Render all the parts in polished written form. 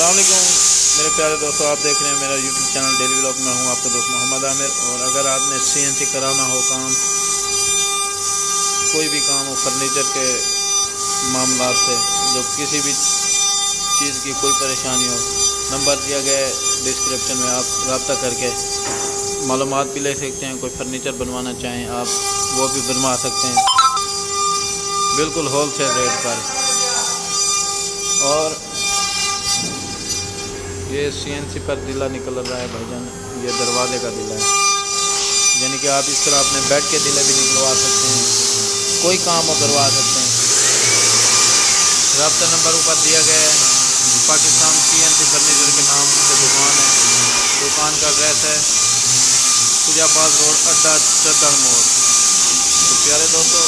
अस्सलाम वालेकुम मेरे प्यारे दोस्तों, आप देख रहे हैं मेरा यूट्यूब चैनल डेली व्लॉग में। हूं आपका दोस्त मोहम्मद आमिर। और अगर आपने CNC कराना हो काम, कोई भी काम हो फर्नीचर के मामला से, जो किसी भी चीज़ की कोई परेशानी हो, नंबर दिया गया है डिस्क्रिप्शन में, आप रब्ता करके मालूमात भी ले सकते हैं। कोई फर्नीचर बनवाना चाहें आप, वो भी बनवा सकते हैं बिल्कुल होल सेल रेट पर। और ये CNC पर दिला निकल रहा है भाईजान, ये दरवाजे का दिला है, यानी कि आप इस तरह अपने बेड के दिले भी निकलवा सकते हैं, कोई काम हो करवा सकते हैं। रब्ता नंबर ऊपर दिया गया है। पाकिस्तान CNC फर्नीचर के नाम से दुकान है। दुकान का एड्रेस है खुजाबाद रोड, अड्डा चद्दड़ मोड़। तो प्यारे दोस्तों,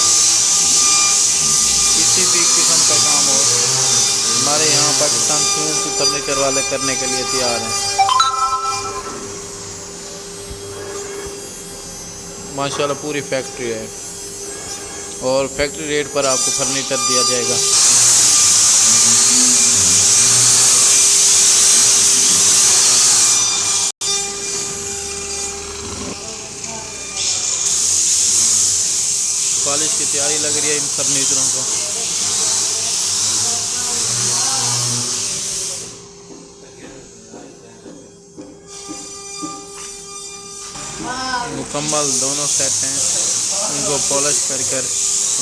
किसी भी किस्म का काम हो, हमारे यहाँ पाकिस्तान CNC फर्नीचर वाले करने के लिए तैयार हैं। माशाल्लाह पूरी फैक्ट्री है और फैक्ट्री रेट पर आपको फर्नीचर दिया जाएगा। पॉलिश की तैयारी लग रही है इन फर्नीचरों को। मुकम्मल दोनों सेट हैं, उनको पॉलिश कर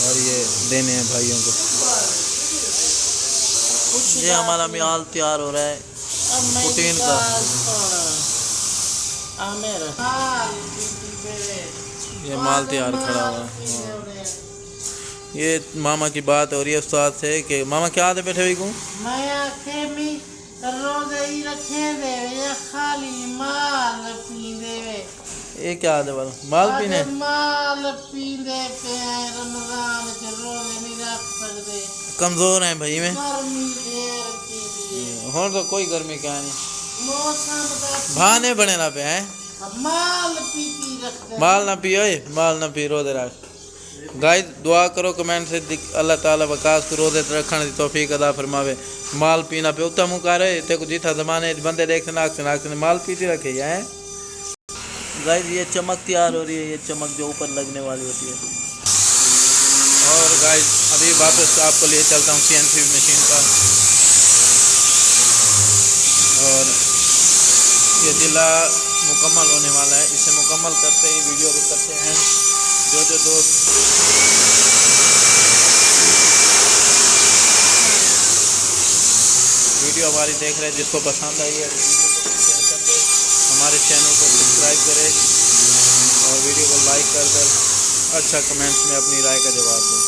और ये देने हैं भाइयों को। ये हमारा मियाल तैयार हो रहा है पुटीन का। ये माल तैयार खड़ा हुआ है। ये मामा की बात हो रही है उस्ताद से कि मामा क्या आते बैठे हुई को ये क्या आदे वाला माल पीने पे रमजान के रोजे नहीं रख सकते, कमजोर हैं भाई में। हो तो कोई गर्मी क्या नहीं, भाने बने ना पे हैं, माल ना पियो, माल ना पी रोजे रख। गाइस दुआ करो कमेंट से अल्लाह ताला वकास को रोजे रखने की तौफीक अदा फरमावे। माल पीना पे उत्तम करे ते को जिथा जमाने बंदे देख नाक माल पीती रखे हैं। गाइस ये चमक तैयार हो रही है, ये चमक जो ऊपर लगने वाली होती है। और गाइस अभी वापस आपको लिए चलता हूँ CNC मशीन पर। और ये दिला मुकम्मल होने वाला है, इसे मुकम्मल करते ही वीडियो को करते हैं। जो दोस्त वीडियो हमारी देख रहे हैं, जिसको पसंद आई है वीडियो को शेयर कर दे, हमारे चैनल को सब्सक्राइब करें और वीडियो को लाइक कर अच्छा कमेंट्स में अपनी राय का जवाब दें।